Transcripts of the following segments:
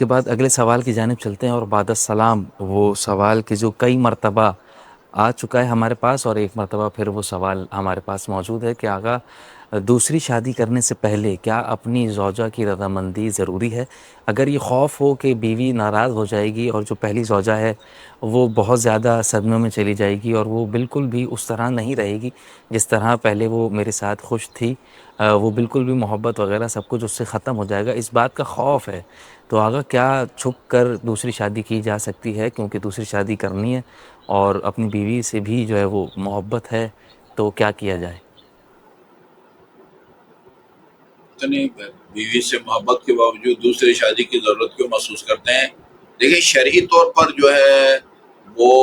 کے بعد اگلے سوال کی جانب چلتے ہیں، اور بعد السلام وہ سوال کہ جو کئی مرتبہ آ چکا ہے ہمارے پاس، اور ایک مرتبہ پھر وہ سوال ہمارے پاس موجود ہے کہ آقا دوسری شادی کرنے سے پہلے کیا اپنی زوجہ کی رضامندی ضروری ہے؟ اگر یہ خوف ہو کہ بیوی ناراض ہو جائے گی اور جو پہلی زوجہ ہے وہ بہت زیادہ صدمے میں چلی جائے گی اور وہ بالکل بھی اس طرح نہیں رہے گی جس طرح پہلے وہ میرے ساتھ خوش تھی، وہ بالکل بھی محبت وغیرہ سب کچھ اس سے ختم ہو جائے گا، اس بات کا خوف ہے، تو آقا کیا چھپ کر دوسری شادی کی جا سکتی ہے؟ کیونکہ دوسری شادی کرنی ہے اور اپنی بیوی سے بھی جو ہے وہ محبت ہے، تو کیا کیا جائے؟ اتنی بیوی سے محبت کے باوجود دوسری شادی کی ضرورت کیوں محسوس کرتے ہیں؟ دیکھیں، شرعی طور پر جو ہے وہ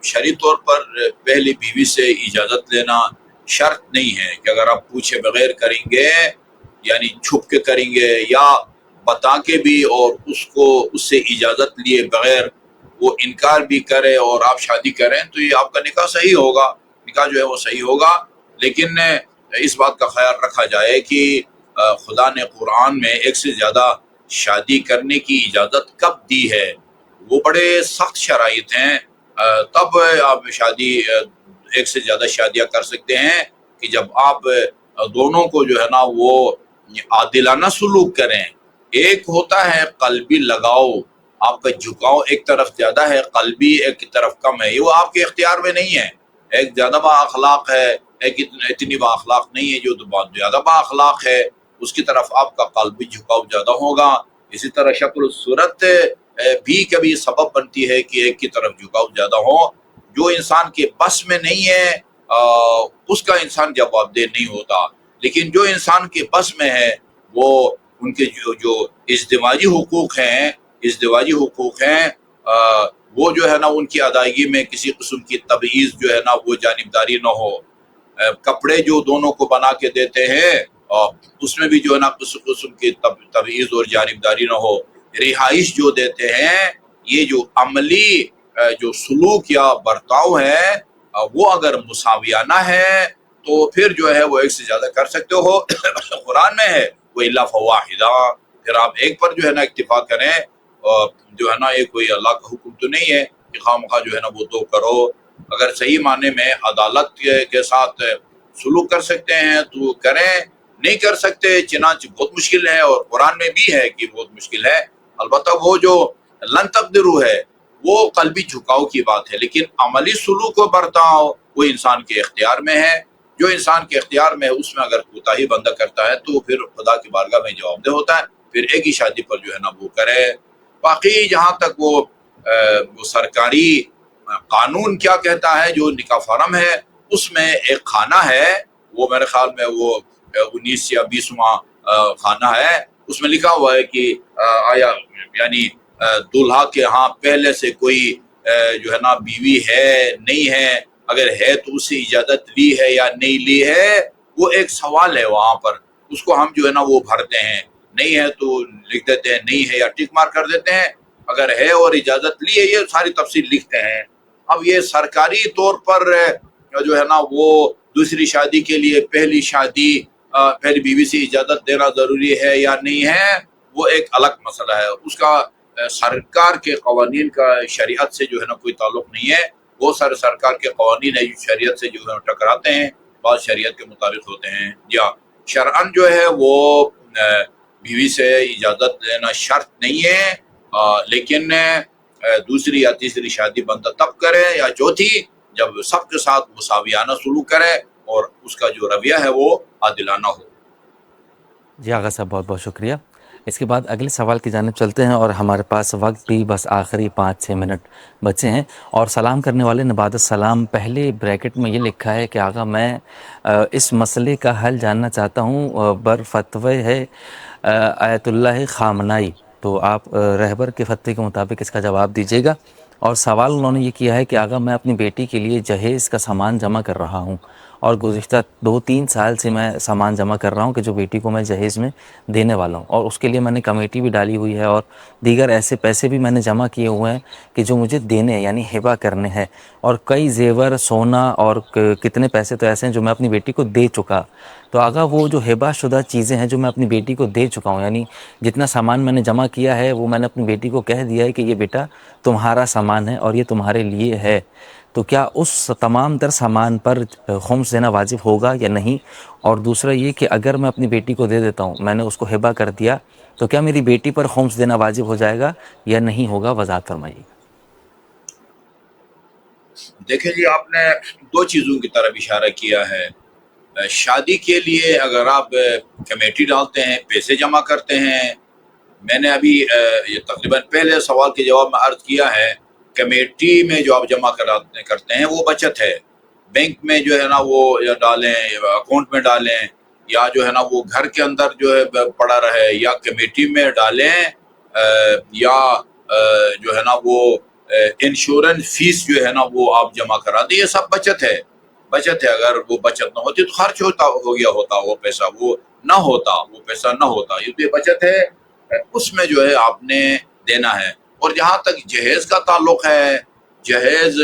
شرعی طور پر پہلی بیوی سے اجازت لینا شرط نہیں ہے کہ اگر آپ پوچھے بغیر کریں گے، یعنی چھپ کے کریں گے یا بتا کے بھی، اور اس سے اجازت لیے بغیر وہ انکار بھی کرے اور آپ شادی کریں، تو یہ آپ کا نکاح صحیح ہوگا، نکاح جو ہے وہ صحیح ہوگا۔ لیکن اس بات کا خیال رکھا جائے کہ خدا نے قرآن میں ایک سے زیادہ شادی کرنے کی اجازت کب دی ہے؟ وہ بڑے سخت شرائط ہیں، تب آپ شادی ایک سے زیادہ شادیاں کر سکتے ہیں کہ جب آپ دونوں کو جو ہے نا وہ عادلانہ سلوک کریں۔ ایک ہوتا ہے قلبی لگاؤ، آپ کا جھکاؤ ایک طرف زیادہ ہے، قلبی ایک کی طرف کم ہے، یہ وہ آپ کے اختیار میں نہیں ہے۔ ایک زیادہ با اخلاق ہے، ایک اتنی با اخلاق نہیں ہے، جو تو بہت زیادہ با اخلاق ہے اس کی طرف آپ کا قلبی جھکاؤ زیادہ ہوگا۔ اسی طرح شکل و صورت بھی کبھی سبب بنتی ہے کہ ایک کی طرف جھکاؤ زیادہ ہو۔ جو انسان کے بس میں نہیں ہے اس کا انسان جواب دہ نہیں ہوتا، لیکن جو انسان کے بس میں ہے وہ ان کے جو ازدواجی حقوق ہیں وہ جو ہے نا ان کی ادائیگی میں کسی قسم کی تبعیض جو ہے نا وہ جانبداری نہ ہو۔ کپڑے جو دونوں کو بنا کے دیتے ہیں اس میں بھی جو ہے نا کسی قسم کی تبعیض اور جانبداری نہ ہو۔ رہائش جو دیتے ہیں، یہ جو عملی جو سلوک یا برتاؤ ہے وہ اگر مساویانہ ہے تو پھر جو ہے وہ ایک سے زیادہ کر سکتے ہو۔ قرآن میں ہے وہ الا فواحدہ، پھر آپ ایک پر جو ہے نا اکتفا کریں، اور جو ہے نا یہ کوئی اللہ کا حکم تو نہیں ہے کہ خواہ جو ہے نا وہ دو کرو۔ اگر صحیح معنی میں عدالت کے ساتھ سلوک کر سکتے ہیں تو کریں، نہیں کر سکتے چنانچہ بہت مشکل ہے، اور قرآن میں بھی ہے کہ بہت مشکل ہے۔ البتہ وہ جو لن تقدروا ہے وہ قلبی جھکاؤ کی بات ہے، لیکن عملی سلوک و برتاؤ وہ انسان کے اختیار میں ہے۔ جو انسان کے اختیار میں ہے اس میں اگر کوتاہی بندہ کرتا ہے تو پھر خدا کی بارگاہ میں جواب دہ ہوتا ہے، پھر ایک ہی شادی پر جو ہے نا وہ کرے۔ باقی جہاں تک وہ سرکاری قانون کیا کہتا ہے، جو نکاح فارم ہے اس میں ایک خانہ ہے، وہ میرے خیال میں وہ 19 یا 20واں خانہ ہے، اس میں لکھا ہوا ہے کہ آیا یعنی دولہا کے ہاں پہلے سے کوئی جو ہے نا بیوی ہے نہیں ہے، اگر ہے تو اس سے اجازت لی ہے یا نہیں لی ہے، وہ ایک سوال ہے وہاں پر، اس کو ہم جو ہے نا وہ بھرتے ہیں، نہیں ہے تو لکھ دیتے ہیں نہیں ہے یا ٹک مار کر دیتے ہیں، اگر ہے اور اجازت لی ہے یہ ساری تفصیل لکھتے ہیں۔ اب یہ سرکاری طور پر جو ہے نا وہ دوسری شادی کے لیے پہلی بیوی سے اجازت دینا ضروری ہے یا نہیں ہے، وہ ایک الگ مسئلہ ہے، اس کا سرکار کے قوانین کا شریعت سے جو ہے نا کوئی تعلق نہیں ہے۔ وہ سرکار کے قوانین ہے جو شریعت سے جو ہے ٹکراتے ہیں، بعض شریعت کے مطابق ہوتے ہیں، یا شرعن جو ہے وہ بیوی سے اجازت لینا شرط نہیں ہے، لیکن دوسری یا تیسری شادی بندہ تب کرے یا چوتھی جب سب کے ساتھ مساویانہ سلوک کرے اور اس کا جو رویہ ہے وہ عادلانہ ہو۔ جی آغا صاحب، بہت بہت شکریہ۔ اس کے بعد اگلے سوال کی جانب چلتے ہیں، اور ہمارے پاس وقت بھی بس آخری 5-6 منٹ بچے ہیں، اور سلام کرنے والے نے بعد السلام پہلے بریکٹ میں یہ لکھا ہے کہ آغا میں اس مسئلے کا حل جاننا چاہتا ہوں، بر فتوی ہے آیت اللہ خامنائی، تو آپ رہبر کے فتوی کے مطابق اس کا جواب دیجیے گا۔ اور سوال انہوں نے یہ کیا ہے کہ آغا میں اپنی بیٹی کے لیے جہیز کا سامان جمع کر رہا ہوں، اور گزشتہ 2-3 سال سے میں سامان جمع کر رہا ہوں کہ جو بیٹی کو میں جہیز میں دینے والا ہوں، اور اس کے لیے میں نے کمیٹی بھی ڈالی ہوئی ہے اور دیگر ایسے پیسے بھی میں نے جمع کیے ہوئے ہیں کہ جو مجھے دینے ہیں، یعنی ہبہ کرنے ہیں، اور کئی زیور، سونا اور کتنے پیسے تو ایسے ہیں جو میں اپنی بیٹی کو دے چکا۔ تو آگا وہ جو ہبہ شدہ چیزیں ہیں جو میں اپنی بیٹی کو دے چکا ہوں، یعنی جتنا سامان میں نے جمع کیا ہے وہ میں نے اپنی بیٹی کو کہہ دیا ہے کہ یہ بیٹا تمہارا سامان ہے اور یہ تمہارے لیے ہے، تو کیا اس تمام تر سامان پر خمس دینا واجب ہوگا یا نہیں؟ اور دوسرا یہ کہ اگر میں اپنی بیٹی کو دے دیتا ہوں، میں نے اس کو ہبہ کر دیا، تو کیا میری بیٹی پر خمس دینا واجب ہو جائے گا یا نہیں ہوگا؟ وضاحت فرمائیے۔ دیکھیں جی، آپ نے دو چیزوں کی طرف اشارہ کیا ہے۔ شادی کے لیے اگر آپ کمیٹی ڈالتے ہیں، پیسے جمع کرتے ہیں، میں نے ابھی یہ تقریباً پہلے سوال کے جواب میں عرض کیا ہے، کمیٹی میں جو آپ جمع کرتے ہیں وہ بچت ہے، بینک میں جو ہے نا وہ یا ڈالیں، اکاؤنٹ میں ڈالیں، یا جو ہے نا وہ گھر کے اندر جو ہے پڑا رہے، یا کمیٹی میں ڈالیں، یا جو ہے نا وہ انشورنس فیس جو ہے نا وہ آپ جمع کرا دیں، یہ سب بچت ہے۔ بچت ہے، اگر وہ بچت نہ ہوتی تو خرچ ہو گیا ہوتا وہ پیسہ، وہ نہ ہوتا، وہ پیسہ نہ ہوتا، یہ تو یہ بچت ہے، اس میں جو ہے آپ نے دینا ہے۔ اور جہاں تک جہیز کا تعلق ہے، جہیز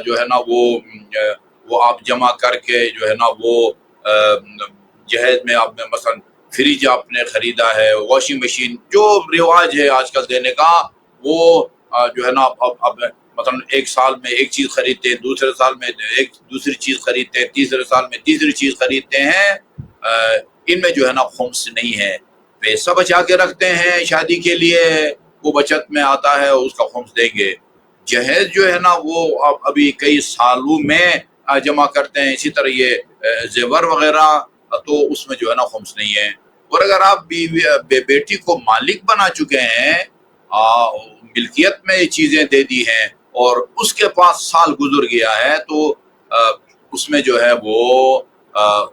جو ہے نا وہ آپ جمع کر کے جو ہے نا وہ جہیز میں آپ نے مثلا فریج آپ نے خریدا ہے، واشنگ مشین، جو رواج ہے آج کل دینے کا، وہ جو ہے نا اب مثلا ایک سال میں ایک چیز خریدتے ہیں، دوسرے سال میں ایک دوسری چیز خریدتے ہیں، تیسرے سال میں تیسری چیز خریدتے ہیں، ان میں جو ہے نا خمس نہیں ہے۔ پیسہ بچا کے رکھتے ہیں شادی کے لیے، وہ بچت میں آتا ہے، اس کا خمس دیں گے۔ جہیز جو ہے نا وہ ابھی کئی سالوں میں جمع کرتے ہیں، اسی طرح یہ زیور وغیرہ، تو اس میں جو ہے نا خمس نہیں ہے۔ اور اگر آپ بیٹی کو مالک بنا چکے ہیں، ملکیت میں یہ چیزیں دے دی ہیں، اور اس کے پاس سال گزر گیا ہے، تو اس میں جو ہے وہ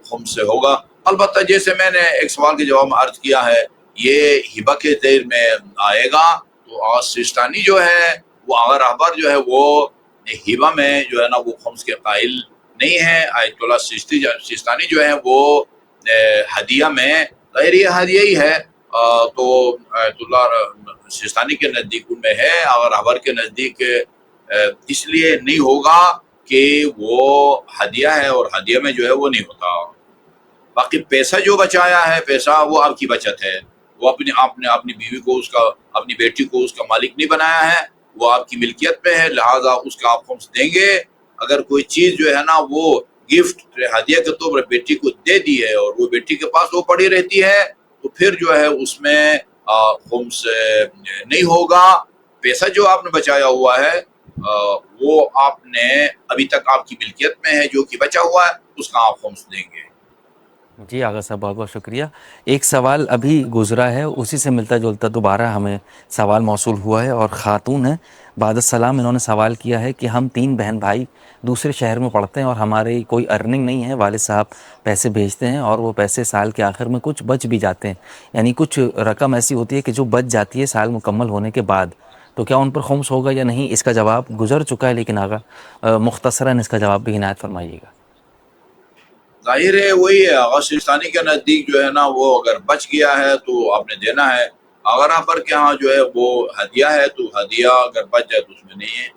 خمس سے ہوگا۔ البتہ جیسے میں نے ایک سوال کے جواب میں عرض کیا ہے، یہ ہبہ کے دیر میں آئے گا، تو آغا سیستانی جو ہے وہ آغا رہبر جو ہے وہ ہبہ میں جو ہے نا وہ خمس کے قائل نہیں ہے۔ آیت اللہ سیستانی جو ہے وہ ہدیہ میں، ظاہر یہ ہدیہ ہی ہے، تو آیت اللہ سیستانی کے نزدیک ان میں ہے، آغا رہبر کے نزدیک اس لیے نہیں ہوگا کہ وہ ہدیہ ہے، اور ہدیہ میں جو ہے وہ نہیں ہوتا۔ باقی پیسہ جو بچایا ہے، پیسہ وہ آپ کی بچت ہے، وہ آپ نے اپنی بیوی کو، اپنی بیٹی کو اس کا مالک نہیں بنایا ہے، وہ آپ کی ملکیت میں ہے، لہٰذا اس کا آپ خمس دیں گے۔ اگر کوئی چیز جو ہے نا وہ گفٹ ہدیہ کے طور پر بیٹی کو دے دی ہے، اور وہ بیٹی کے پاس وہ پڑی رہتی ہے، تو پھر جو ہے اس میں خمس نہیں ہوگا۔ پیسہ جو آپ نے بچایا ہوا ہے وہ آپ نے ابھی تک آپ کی ملکیت میں ہے، جو کہ بچا ہوا ہے، اس کا آپ خمس دیں گے۔ جی آغا صاحب، بہت بہت شکریہ۔ ایک سوال ابھی گزرا ہے، اسی سے ملتا جلتا دوبارہ ہمیں سوال موصول ہوا ہے، اور خاتون ہے، بعد السلام، انہوں نے سوال کیا ہے کہ ہم 3 بہن بھائی دوسرے شہر میں پڑھتے ہیں، اور ہماری کوئی ارننگ نہیں ہے، والد صاحب پیسے بھیجتے ہیں، اور وہ پیسے سال کے آخر میں کچھ بچ بھی جاتے ہیں، یعنی کچھ رقم ایسی ہوتی ہے کہ جو بچ جاتی ہے سال مکمل ہونے کے بعد، تو کیا ان پر خمس ہوگا یا نہیں؟ اس کا جواب گزر چکا ہے، لیکن آغا مختصراً اس کا جواب بھی عنایت فرمائیے گا۔ ظاہر ہے وہی ہے، آغا سیستانی کے نزدیک جو ہے نا وہ اگر بچ گیا ہے تو آپ نے دینا ہے۔ آغا رہبر کے ہاں جو ہے وہ ہدیہ ہے، تو ہدیہ اگر بچ جائے تو اس میں نہیں ہے۔